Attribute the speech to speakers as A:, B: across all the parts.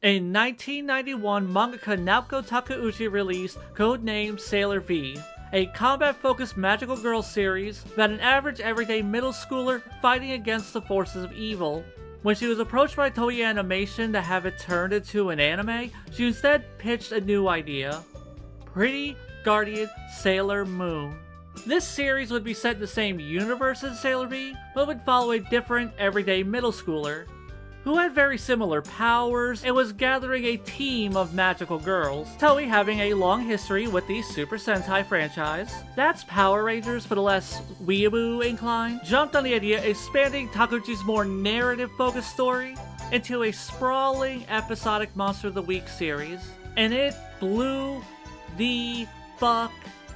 A: In 1991, mangaka Naoko Takeuchi released Codename Sailor V, a combat-focused magical girl series about an average everyday middle schooler fighting against the forces of evil. When she was approached by Toei Animation to have it turned into an anime, she instead pitched a new idea: Pretty Guardian Sailor Moon. This series would be set in the same universe as Sailor V, but would follow a different everyday middle schooler who had very similar powers and was gathering a team of magical girls. Toei, having a long history with the Super Sentai franchise, that's Power Rangers for the less weeaboo inclined, jumped on the idea of expanding Takeuchi's more narrative-focused story into a sprawling episodic Monster of the Week series, and it blew the fuck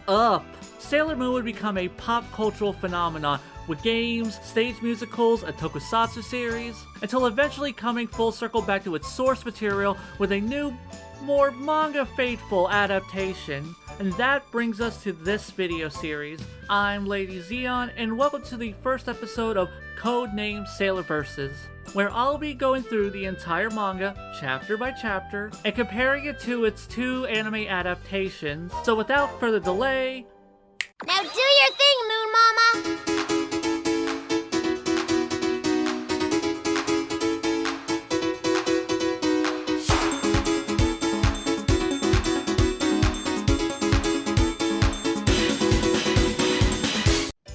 A: up. Sailor Moon would become a pop cultural phenomenon with games, stage musicals, a tokusatsu series, until eventually coming full circle back to its source material with a new, more manga-faithful adaptation. And that brings us to this video series. I'm Lady Zeon, and welcome to the first episode of Codename Sailor Versus, where I'll be going through the entire manga, chapter by chapter, and comparing it to its two anime adaptations. So without further delay,
B: now do your thing, Moon Mama!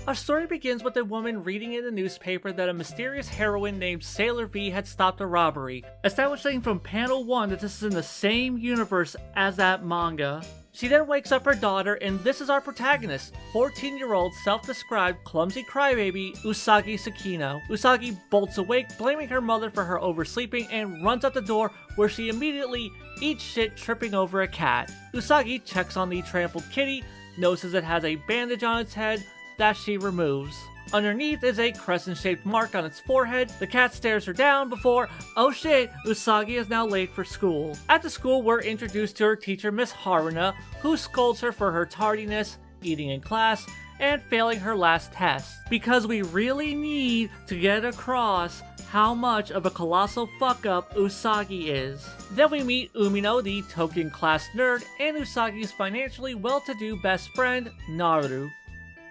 A: our story begins with a woman reading in the newspaper that a mysterious heroine named Sailor V had stopped a robbery, establishing from panel 1 that this is in the same universe as that manga. She then wakes up her daughter, and this is our protagonist, 14-year-old self-described clumsy crybaby Usagi Tsukino. Usagi bolts awake, blaming her mother for her oversleeping, and runs out the door, where she immediately eats shit, tripping over a cat. Usagi checks on the trampled kitty, notices it has a bandage on its head that she removes. Underneath is a crescent-shaped mark on its forehead. The cat stares her down before, oh shit, Usagi is now late for school. At the school, we're introduced to her teacher, Miss Haruna, who scolds her for her tardiness, eating in class, and failing her last test. Because we really need to get across how much of a colossal fuck-up Usagi is. Then we meet Umino, the token class nerd, and Usagi's financially well-to-do best friend, Naru.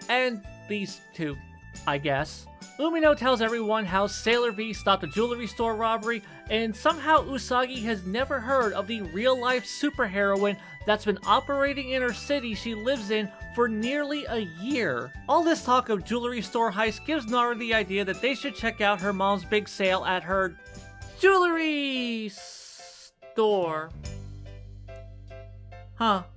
A: And these two, I guess. Umino tells everyone how Sailor V stopped a jewelry store robbery, and somehow Usagi has never heard of the real-life superheroine that's been operating in her city she lives in for nearly a year. All this talk of jewelry store heist gives Naru the idea that they should check out her mom's big sale at her jewelry store.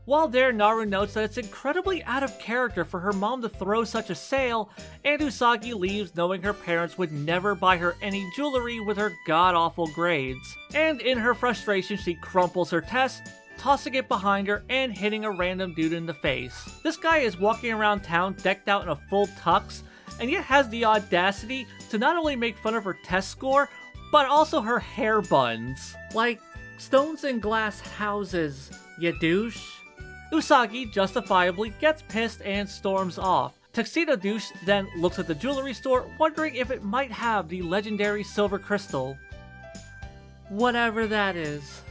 A: While there, Naru notes that it's incredibly out of character for her mom to throw such a sale, and Usagi leaves knowing her parents would never buy her any jewelry with her god-awful grades. And in her frustration, she crumples her test, tossing it behind her and hitting a random dude in the face. This guy is walking around town decked out in a full tux, and yet has the audacity to not only make fun of her test score, but also her hair buns. Like stones in glass houses, you douche. Usagi justifiably gets pissed and storms off. Tuxedo Douche then looks at the jewelry store, wondering if it might have the legendary silver crystal. Whatever that is.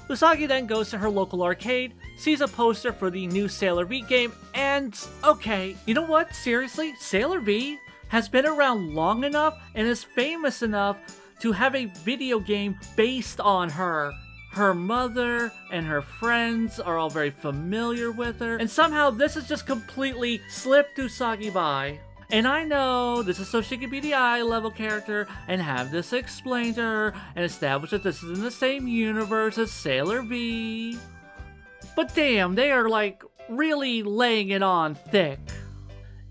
A: Usagi then goes to her local arcade, sees a poster for the new Sailor V game, and okay, you know what? Seriously, Sailor V has been around long enough and is famous enough to have a video game based on her. Her mother and her friends are all very familiar with her, and somehow this has just completely slipped Usagi by. And I know this is so she can be the eye-level character and have this explained to her and establish that this is in the same universe as Sailor V. But damn, they are like really laying it on thick.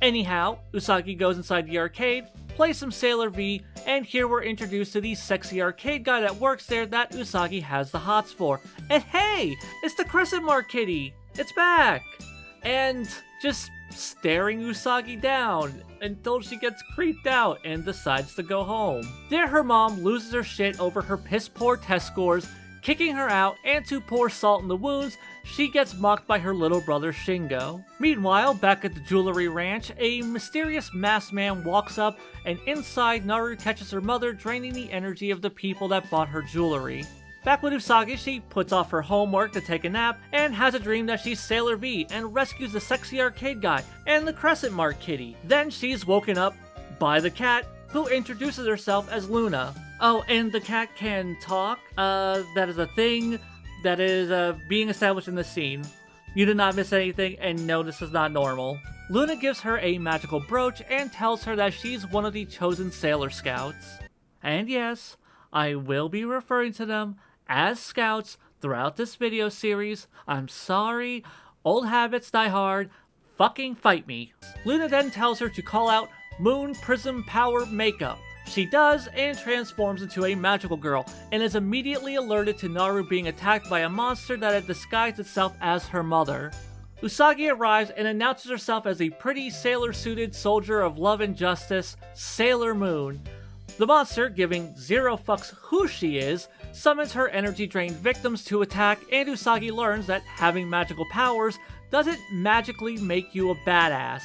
A: Anyhow, Usagi goes inside the arcade, plays some Sailor V, and here we're introduced to the sexy arcade guy that works there that Usagi has the hots for. And hey, it's the Crescent Mark kitty! It's back! And just staring Usagi down until she gets creeped out and decides to go home. There her mom loses her shit over her piss-poor test scores, kicking her out, and to pour salt in the wounds, she gets mocked by her little brother Shingo. Meanwhile, back at the jewelry ranch, a mysterious masked man walks up, and inside Naru catches her mother draining the energy of the people that bought her jewelry. Back with Usagi, she puts off her homework to take a nap and has a dream that she's Sailor V and rescues the sexy arcade guy and the Crescent Mark kitty. Then she's woken up by the cat, who introduces herself as Luna. Oh, and the cat can talk? That is a thing that is being established in the scene. You did not miss anything, and no, this is not normal. Luna gives her a magical brooch and tells her that she's one of the chosen Sailor Scouts. And yes, I will be referring to them as Scouts throughout this video series. I'm sorry, old habits die hard, fucking fight me. Luna then tells her to call out Moon Prism Power Makeup. She does and transforms into a magical girl and is immediately alerted to Naru being attacked by a monster that had disguised itself as her mother. Usagi arrives and announces herself as a pretty sailor-suited soldier of love and justice, Sailor Moon. The monster, giving zero fucks who she is, summons her energy-drained victims to attack, and Usagi learns that having magical powers doesn't magically make you a badass.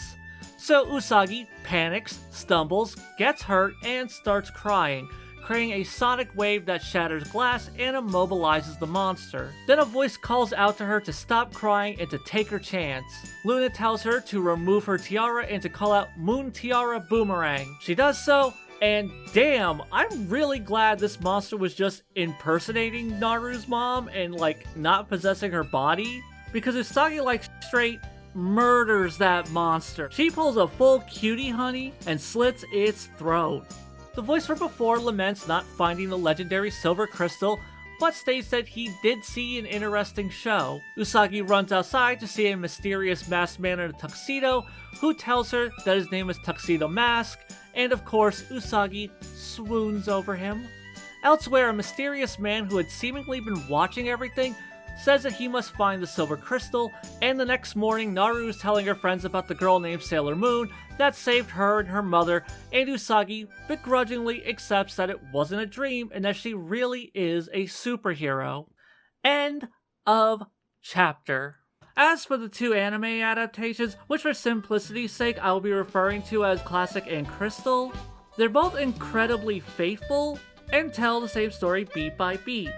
A: So Usagi panics, stumbles, gets hurt, and starts crying, creating a sonic wave that shatters glass and immobilizes the monster. Then a voice calls out to her to stop crying and to take her chance. Luna tells her to remove her tiara and to call out Moon Tiara Boomerang. She does so, and damn, I'm really glad this monster was just impersonating Naru's mom and not possessing her body, because Usagi straight murders that monster. She pulls a full cutie honey and slits its throat. The voice from before laments not finding the legendary silver crystal, but states that he did see an interesting show. Usagi runs outside to see a mysterious masked man in a tuxedo, who tells her that his name is Tuxedo Mask, and of course Usagi swoons over him. Elsewhere, a mysterious man who had seemingly been watching everything says that he must find the silver crystal, and the next morning Naru is telling her friends about the girl named Sailor Moon that saved her and her mother, and Usagi begrudgingly accepts that it wasn't a dream and that she really is a superhero. End of chapter. As for the two anime adaptations, which for simplicity's sake I will be referring to as Classic and Crystal, they're both incredibly faithful and tell the same story beat by beat.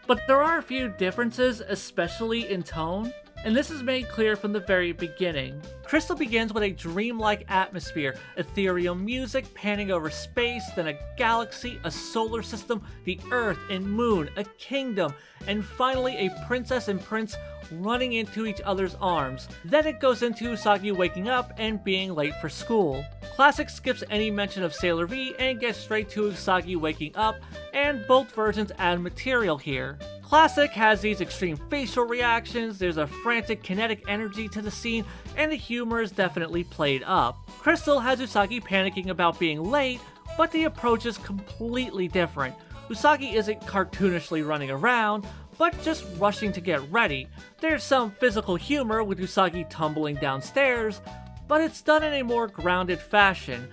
A: But there are a few differences, especially in tone, and this is made clear from the very beginning. Crystal begins with a dreamlike atmosphere, ethereal music panning over space, then a galaxy, a solar system, the Earth and Moon, a kingdom, and finally a princess and prince running into each other's arms. Then it goes into Usagi waking up and being late for school. Classic skips any mention of Sailor V and gets straight to Usagi waking up, and both versions add material here. Classic has these extreme facial reactions, there's a frantic kinetic energy to the scene, and the humor is definitely played up. Crystal has Usagi panicking about being late, but the approach is completely different. Usagi isn't cartoonishly running around, but just rushing to get ready. There's some physical humor with Usagi tumbling downstairs, but it's done in a more grounded fashion.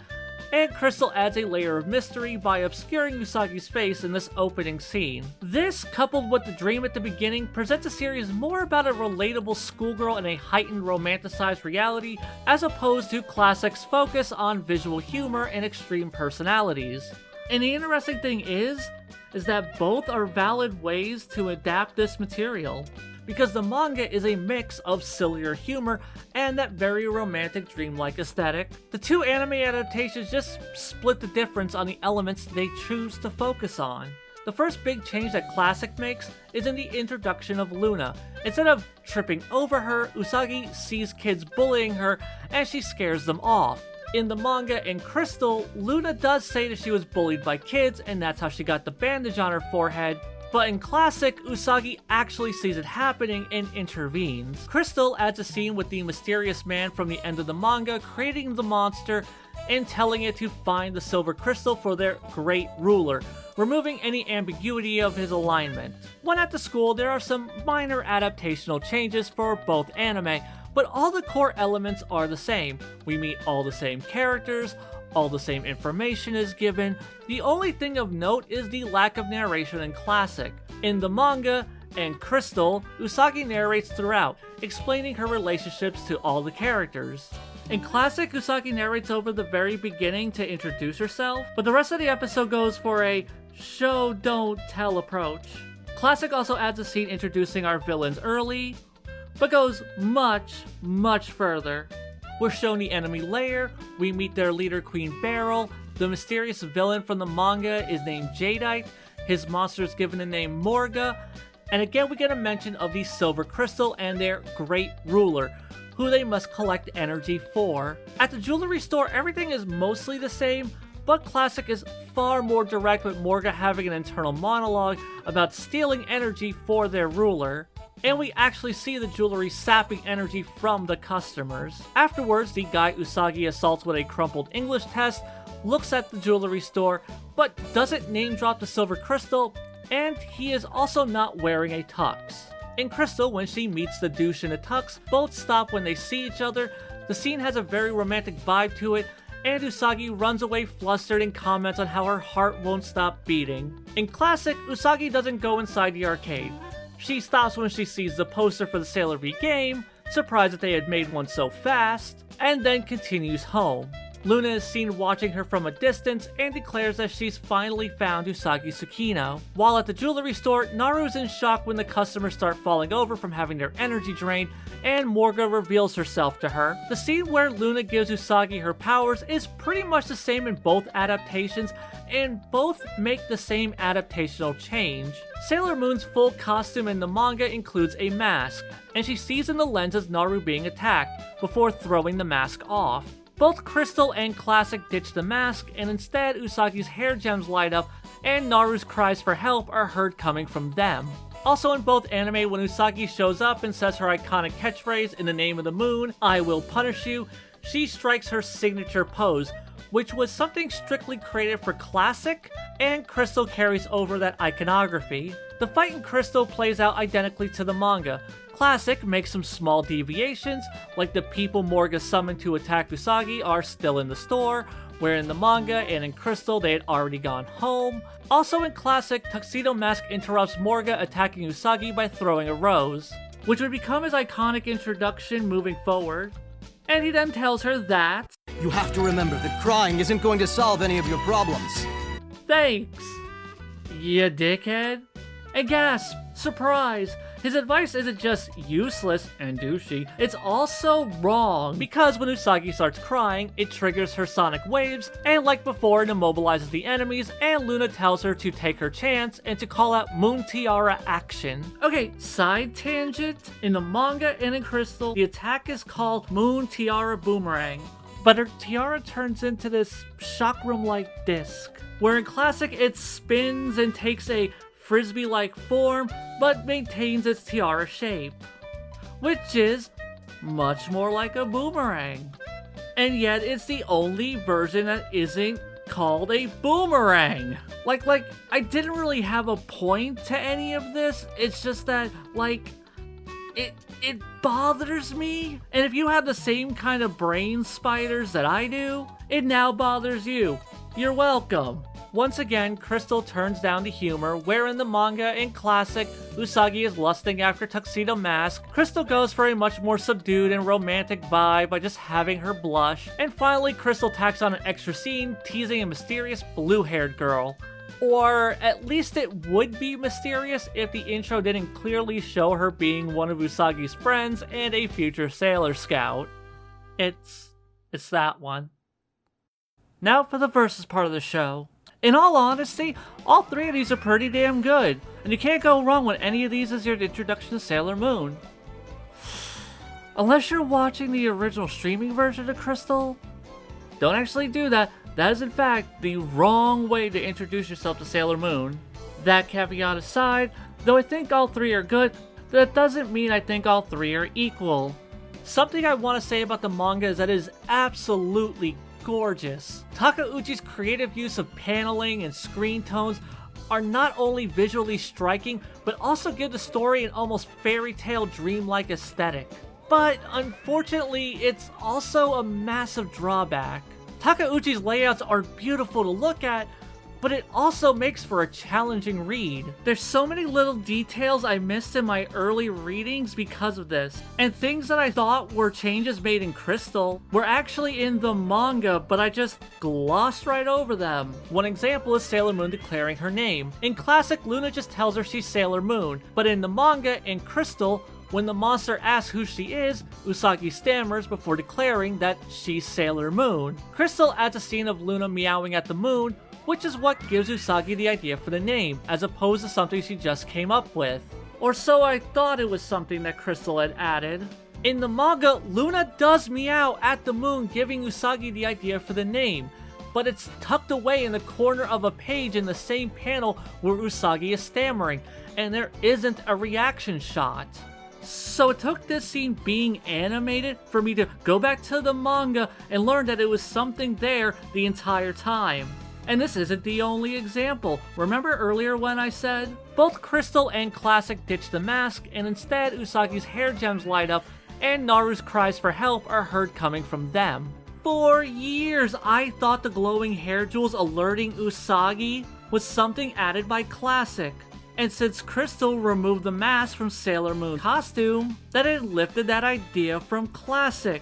A: And Crystal adds a layer of mystery by obscuring Usagi's face in this opening scene. This, coupled with the dream at the beginning, presents a series more about a relatable schoolgirl in a heightened romanticized reality, as opposed to Classic's focus on visual humor and extreme personalities. And the interesting thing is that both are valid ways to adapt this material, because the manga is a mix of sillier humor and that very romantic dreamlike aesthetic. The two anime adaptations just split the difference on the elements they choose to focus on. The first big change that Classic makes is in the introduction of Luna. Instead of tripping over her, Usagi sees kids bullying her and she scares them off. In the manga and Crystal, Luna does say that she was bullied by kids and that's how she got the bandage on her forehead, but in Classic, Usagi actually sees it happening and intervenes. Crystal adds a scene with the mysterious man from the end of the manga creating the monster and telling it to find the silver crystal for their great ruler, removing any ambiguity of his alignment. When at the school, there are some minor adaptational changes for both anime, but all the core elements are the same. We meet all the same characters, all the same information is given. The only thing of note is the lack of narration in Classic. In the manga and Crystal, Usagi narrates throughout, explaining her relationships to all the characters. In Classic, Usagi narrates over the very beginning to introduce herself, but the rest of the episode goes for a show don't tell approach. Classic also adds a scene introducing our villains early, but goes much, much further. We're shown the enemy lair, we meet their leader Queen Beryl, the mysterious villain from the manga is named Jadeite, his monster is given the name Morga, and again we get a mention of the Silver Crystal and their Great Ruler, who they must collect energy for. At the jewelry store, everything is mostly the same, but Classic is far more direct, with Morga having an internal monologue about stealing energy for their ruler. And we actually see the jewelry sapping energy from the customers. Afterwards, the guy Usagi assaults with a crumpled English test looks at the jewelry store, but doesn't name drop the Silver Crystal, and he is also not wearing a tux. In Crystal, when she meets the douche in a tux, both stop when they see each other. The scene has a very romantic vibe to it, and Usagi runs away flustered and comments on how her heart won't stop beating. In Classic, Usagi doesn't go inside the arcade. She stops when she sees the poster for the Sailor V game, surprised that they had made one so fast, and then continues home. Luna is seen watching her from a distance and declares that she's finally found Usagi Tsukino. While at the jewelry store, Naru's in shock when the customers start falling over from having their energy drained, and Morga reveals herself to her. The scene where Luna gives Usagi her powers is pretty much the same in both adaptations, and both make the same adaptational change. Sailor Moon's full costume in the manga includes a mask, and she sees in the lenses Naru being attacked, before throwing the mask off. Both Crystal and Classic ditch the mask, and instead Usagi's hair gems light up, and Naru's cries for help are heard coming from them. Also in both anime, when Usagi shows up and says her iconic catchphrase, "In the name of the moon, I will punish you," she strikes her signature pose, which was something strictly created for Classic, and Crystal carries over that iconography. The fight in Crystal plays out identically to the manga. Classic makes some small deviations, like the people Morga summoned to attack Usagi are still in the store, where in the manga and in Crystal they had already gone home. Also in Classic, Tuxedo Mask interrupts Morga attacking Usagi by throwing a rose, which would become his iconic introduction moving forward. And he then tells her that,
C: "You have to remember that crying isn't going to solve any of your problems."
A: "Thanks, ya dickhead." And gasp, surprise, his advice isn't just useless and douchey, it's also wrong, because when Usagi starts crying, it triggers her sonic waves, and like before, it immobilizes the enemies, and Luna tells her to take her chance and to call out Moon Tiara action. Okay, side tangent, in the manga and in Crystal, the attack is called Moon Tiara Boomerang, but her tiara turns into this chakram-like disc, where in Classic it spins and takes a frisbee-like form, but maintains its tiara shape, which is much more like a boomerang. And yet it's the only version that isn't called a boomerang. Like, I didn't really have a point to any of this, it's just that, it bothers me. And if you have the same kind of brain spiders that I do, it now bothers you. You're welcome. Once again, Crystal turns down the humor, where in the manga and Classic, Usagi is lusting after Tuxedo Mask. Crystal goes for a much more subdued and romantic vibe by just having her blush. And finally, Crystal tacks on an extra scene, teasing a mysterious blue-haired girl. Or at least it would be mysterious if the intro didn't clearly show her being one of Usagi's friends and a future Sailor Scout. It's that one. Now for the versus part of the show. In all honesty, all three of these are pretty damn good, and you can't go wrong with any of these as your introduction to Sailor Moon. Unless you're watching the original streaming version of Crystal, don't actually do that. That is in fact the wrong way to introduce yourself to Sailor Moon. That caveat aside, though I think all three are good, that doesn't mean I think all three are equal. Something I want to say about the manga is that it is absolutely gorgeous. Takeuchi's creative use of paneling and screen tones are not only visually striking, but also give the story an almost fairy tale dreamlike aesthetic. But unfortunately, it's also a massive drawback. Takeuchi's layouts are beautiful to look at, but it also makes for a challenging read. There's so many little details I missed in my early readings because of this, and things that I thought were changes made in Crystal were actually in the manga, but I just glossed right over them. One example is Sailor Moon declaring her name. In classic, Luna just tells her she's Sailor Moon, but in the manga, in Crystal, when the monster asks who she is, Usagi stammers before declaring that she's Sailor Moon. Crystal adds a scene of Luna meowing at the moon, which is what gives Usagi the idea for the name, as opposed to something she just came up with. Or so I thought it was something that Crystal had added. In the manga, Luna does meow at the moon, giving Usagi the idea for the name, but it's tucked away in the corner of a page in the same panel where Usagi is stammering, and there isn't a reaction shot. So it took this scene being animated for me to go back to the manga and learn that it was something there the entire time. And this isn't the only example. Remember earlier when I said? Both Crystal and Classic ditch the mask, and instead Usagi's hair gems light up and Naru's cries for help are heard coming from them. For years, I thought the glowing hair jewels alerting Usagi was something added by Classic. And since Crystal removed the mask from Sailor Moon's costume, that it lifted that idea from Classic.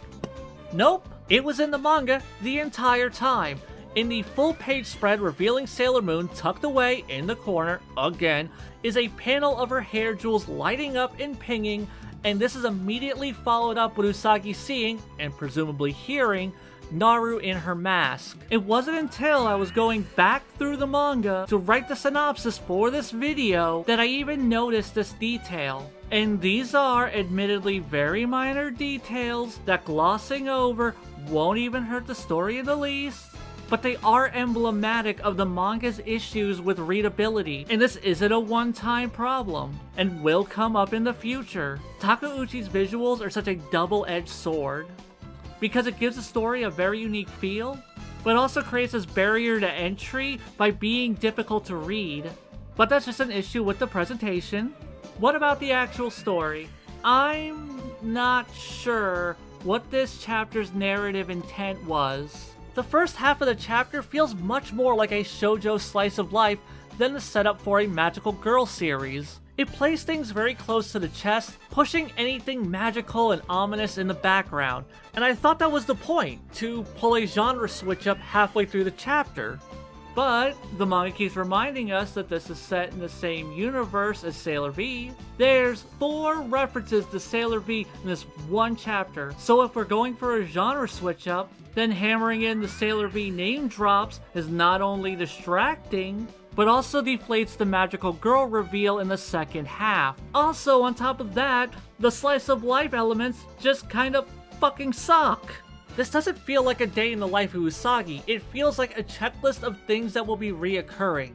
A: Nope, it was in the manga the entire time. In the full page spread revealing Sailor Moon tucked away in the corner, again, is a panel of her hair jewels lighting up and pinging, and this is immediately followed up with Usagi seeing, and presumably hearing, Naru in her mask. It wasn't until I was going back through the manga to write the synopsis for this video that I even noticed this detail. And these are admittedly very minor details that glossing over won't even hurt the story in the least, but they are emblematic of the manga's issues with readability, and this isn't a one-time problem, and will come up in the future. Takeuchi's visuals are such a double-edged sword, because it gives the story a very unique feel, but also creates this barrier to entry by being difficult to read. But that's just an issue with the presentation. What about the actual story? I'm not sure what this chapter's narrative intent was. The first half of the chapter feels much more like a shoujo slice of life than the setup for a magical girl series. It plays things very close to the chest, pushing anything magical and ominous in the background, and I thought that was the point, to pull a genre switch up halfway through the chapter. But the manga keeps reminding us that this is set in the same universe as Sailor V. There's 4 references to Sailor V in this one chapter, so if we're going for a genre switch up, then hammering in the Sailor V name drops is not only distracting, but also deflates the magical girl reveal in the second half. Also, on top of that, the slice of life elements just kind of fucking suck. This doesn't feel like a day in the life of Usagi, it feels like a checklist of things that will be reoccurring.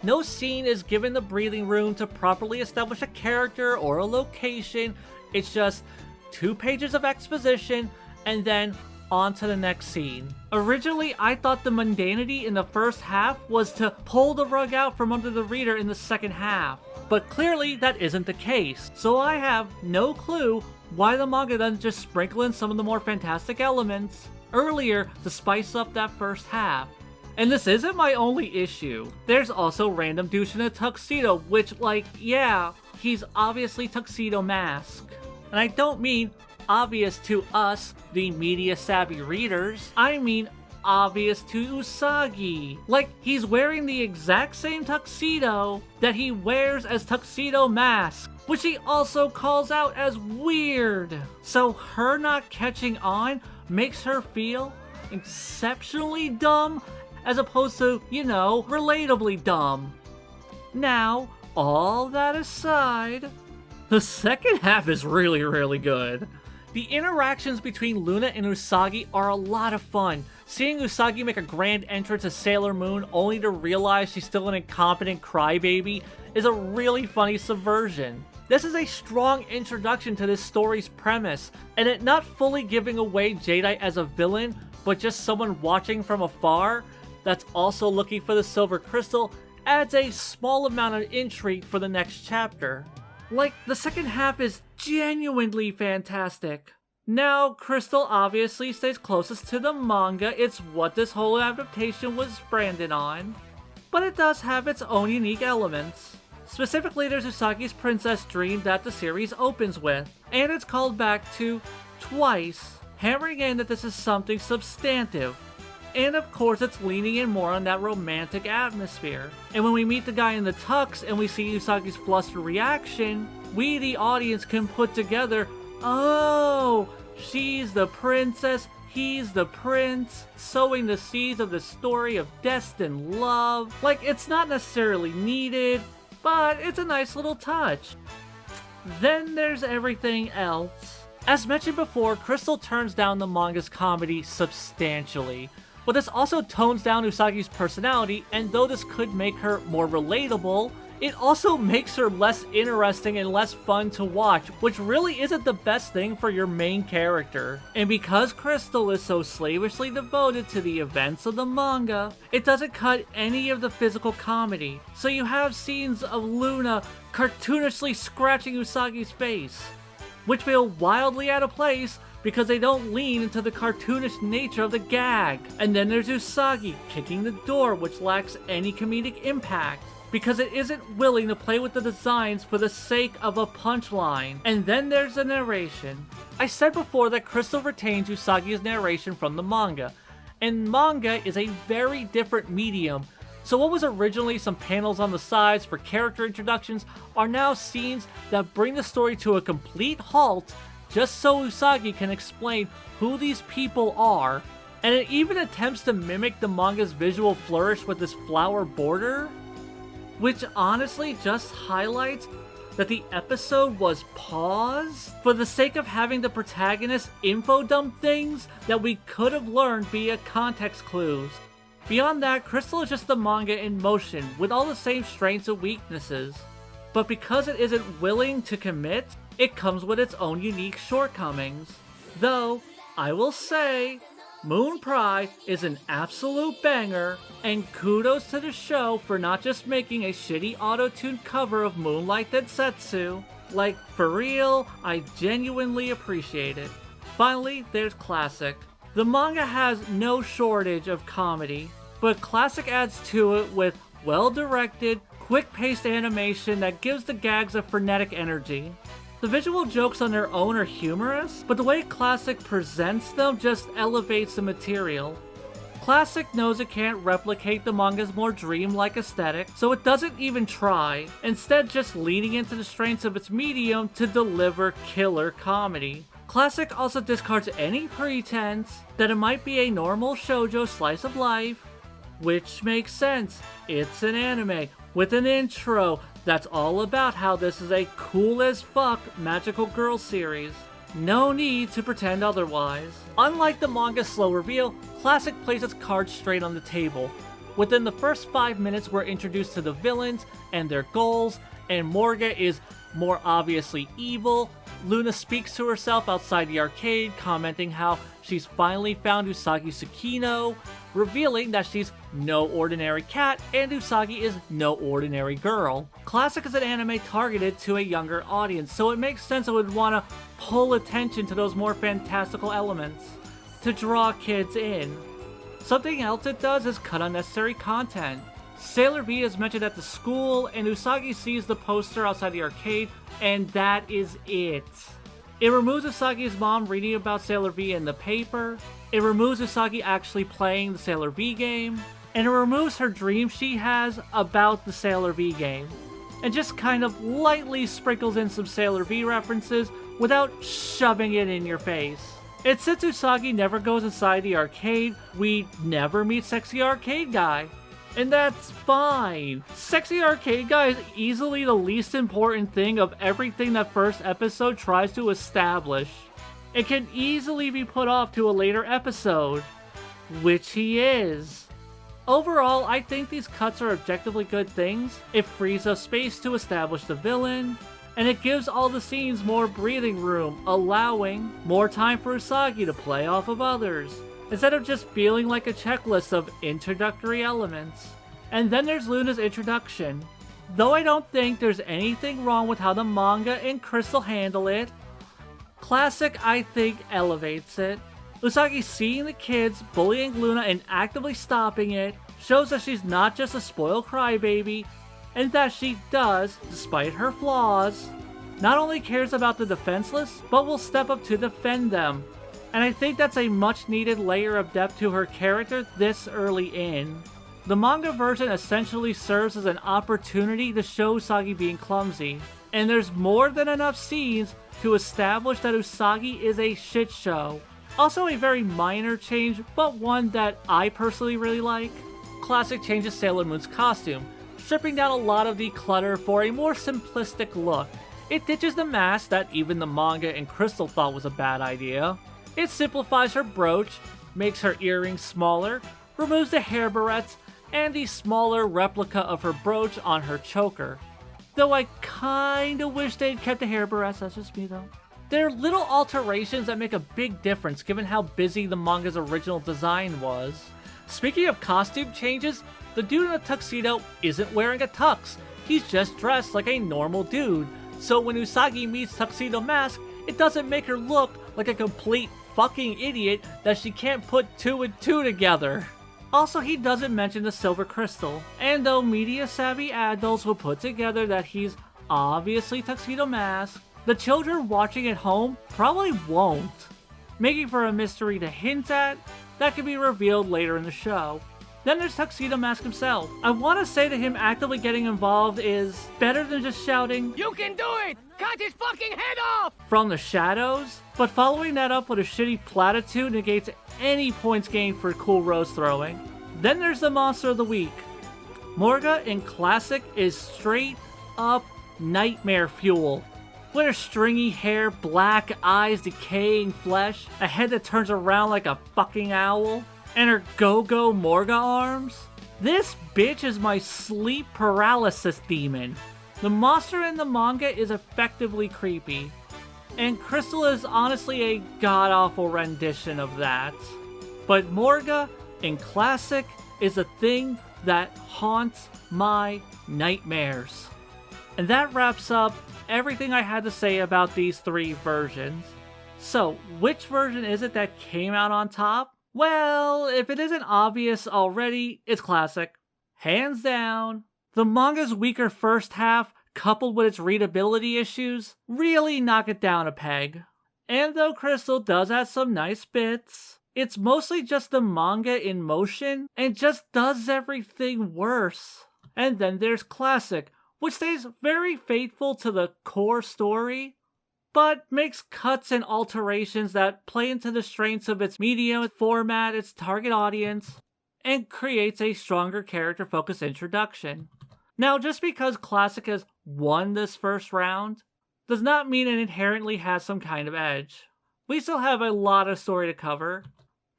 A: No scene is given the breathing room to properly establish a character or a location, it's just 2 pages of exposition, and then on to the next scene. Originally, I thought the mundanity in the first half was to pull the rug out from under the reader in the second half, but clearly that isn't the case, so I have no clue why the manga doesn't just sprinkle in some of the more fantastic elements earlier to spice up that first half. And this isn't my only issue. There's also random douche in a tuxedo, which, like, yeah, he's obviously Tuxedo Mask. And I don't mean obvious to us, the media-savvy readers. I mean obvious to Usagi. Like, he's wearing the exact same tuxedo that he wears as Tuxedo Mask, which he also calls out as weird. So her not catching on makes her feel exceptionally dumb, as opposed to, you know, relatably dumb. Now, all that aside, the second half is really good. The interactions between Luna and Usagi are a lot of fun. Seeing Usagi make a grand entrance as Sailor Moon only to realize she's still an incompetent crybaby is a really funny subversion. This is a strong introduction to this story's premise, and it not fully giving away Jadeite as a villain, but just someone watching from afar that's also looking for the silver crystal adds a small amount of intrigue for the next chapter. Like, the second half is genuinely fantastic. Now, Crystal obviously stays closest to the manga, it's what this whole adaptation was branded on. but it does have its own unique elements. Specifically, there's Usagi's princess dream that the series opens with, and it's called back to twice, hammering in that this is something substantive. And of course, it's leaning in more on that romantic atmosphere. And when we meet the guy in the tux and we see Usagi's flustered reaction, we, the audience, can put together, oh, she's the princess, he's the prince, sowing the seeds of the story of destined love. Like, it's not necessarily needed, but it's a nice little touch. Then there's everything else. As mentioned before, Crystal turns down the manga's comedy substantially, but this also tones down Usagi's personality, and though this could make her more relatable, it also makes her less interesting and less fun to watch, which really isn't the best thing for your main character. And because Crystal is so slavishly devoted to the events of the manga, it doesn't cut any of the physical comedy. So you have scenes of Luna cartoonishly scratching Usagi's face, which feel wildly out of place because they don't lean into the cartoonish nature of the gag. And then there's Usagi kicking the door, which lacks any comedic impact, because it isn't willing to play with the designs for the sake of a punchline. And then there's the narration. I said before that Crystal retains Usagi's narration from the manga, and manga is a very different medium, so what was originally some panels on the sides for character introductions are now scenes that bring the story to a complete halt just so Usagi can explain who these people are, and it even attempts to mimic the manga's visual flourish with this flower border, which honestly just highlights that the episode was paused for the sake of having the protagonist info dump things that we could have learned via context clues. Beyond that, Crystal is just the manga in motion with all the same strengths and weaknesses, but because it isn't willing to commit, it comes with its own unique shortcomings. Though, I will say, Moon Pride is an absolute banger, and kudos to the show for not just making a shitty auto-tuned cover of Moonlight Densetsu. Like, for real, I genuinely appreciate it. Finally, there's Classic. The manga has no shortage of comedy, but Classic adds to it with well-directed, quick-paced animation that gives the gags a frenetic energy. The visual jokes on their own are humorous, but the way Classic presents them just elevates the material. Classic knows it can't replicate the manga's more dreamlike aesthetic, so it doesn't even try, instead just leaning into the strengths of its medium to deliver killer comedy. Classic also discards any pretense that it might be a normal shoujo slice of life, which makes sense. It's an anime with an intro that's all about how this is a cool as fuck magical girl series. No need to pretend otherwise. Unlike the manga's slow reveal, Classic plays its cards straight on the table. Within the first 5 minutes, we're introduced to the villains and their goals, and Morga is more obviously evil. Luna speaks to herself outside the arcade, commenting how she's finally found Usagi Tsukino, revealing that she's no ordinary cat and Usagi is no ordinary girl. Classic is an anime targeted to a younger audience, so it makes sense it would want to pull attention to those more fantastical elements to draw kids in. Something else it does is cut unnecessary content. Sailor V is mentioned at the school, and Usagi sees the poster outside the arcade, and that is it. It removes Usagi's mom reading about Sailor V in the paper, it removes Usagi actually playing the Sailor V game, and it removes her dream she has about the Sailor V game, and just kind of lightly sprinkles in some Sailor V references without shoving it in your face. And since Usagi never goes inside the arcade, we never meet Sexy Arcade Guy. And that's fine. Sexy Arcade Guy is easily the least important thing of everything that first episode tries to establish. It can easily be put off to a later episode, which he is. Overall, I think these cuts are objectively good things. It frees up space to establish the villain, and it gives all the scenes more breathing room, allowing more time for Usagi to play off of others, instead of just feeling like a checklist of introductory elements. And then there's Luna's introduction. Though I don't think there's anything wrong with how the manga and Crystal handle it, Classic, I think, elevates it. Usagi seeing the kids bullying Luna and actively stopping it shows that she's not just a spoiled crybaby, and that she does, despite her flaws, not only cares about the defenseless, but will step up to defend them. And I think that's a much needed layer of depth to her character this early in. The manga version essentially serves as an opportunity to show Usagi being clumsy, and there's more than enough scenes to establish that Usagi is a shit show. Also a very minor change, but one that I personally really like. Classic changes Sailor Moon's costume, stripping down a lot of the clutter for a more simplistic look. It ditches the mask that even the manga and Crystal thought was a bad idea. It simplifies her brooch, makes her earrings smaller, removes the hair barrettes, and the smaller replica of her brooch on her choker. Though I kinda wish they'd kept the hair barrettes, that's just me though. They're little alterations that make a big difference given how busy the manga's original design was. Speaking of costume changes, the dude in a tuxedo isn't wearing a tux. He's just dressed like a normal dude. So when Usagi meets Tuxedo Mask, it doesn't make her look like a complete fucking idiot that she can't put 2 and 2 together. Also, he doesn't mention the silver crystal, and though media-savvy adults will put together that he's obviously Tuxedo Mask, the children watching at home probably won't, making for a mystery to hint at that can be revealed later in the show. Then there's Tuxedo Mask himself. I want to say that him actively getting involved is better than just shouting,
D: "You can do it! Cut his fucking head off!"
A: from the shadows, but following that up with a shitty platitude negates any points gained for cool rose throwing. Then there's the monster of the week. Morga in Classic is straight up nightmare fuel. With her stringy hair, black eyes, decaying flesh, a head that turns around like a fucking owl, and her go-go Morga arms. This bitch is my sleep paralysis demon. The monster in the manga is effectively creepy, and Crystal is honestly a god-awful rendition of that. But Morga in Classic is a thing that haunts my nightmares. And that wraps up everything I had to say about these 3 versions. So, which version is it that came out on top? Well, if it isn't obvious already, it's Classic. Hands down. The manga's weaker first half, coupled with its readability issues, really knock it down a peg. And though Crystal does have some nice bits, it's mostly just the manga in motion, and just does everything worse. And then there's Classic, which stays very faithful to the core story, but makes cuts and alterations that play into the strengths of its medium format, its target audience, and creates a stronger character-focused introduction. Now, just because Classic has won this first round, does not mean it inherently has some kind of edge. We still have a lot of story to cover.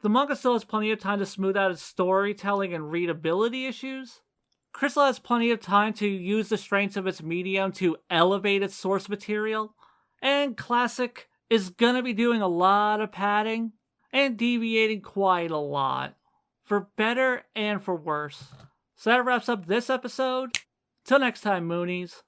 A: The manga still has plenty of time to smooth out its storytelling and readability issues. Crystal has plenty of time to use the strengths of its medium to elevate its source material, and Classic is gonna be doing a lot of padding and deviating quite a lot, for better and for worse. So that wraps up this episode. Till next time, Moonies.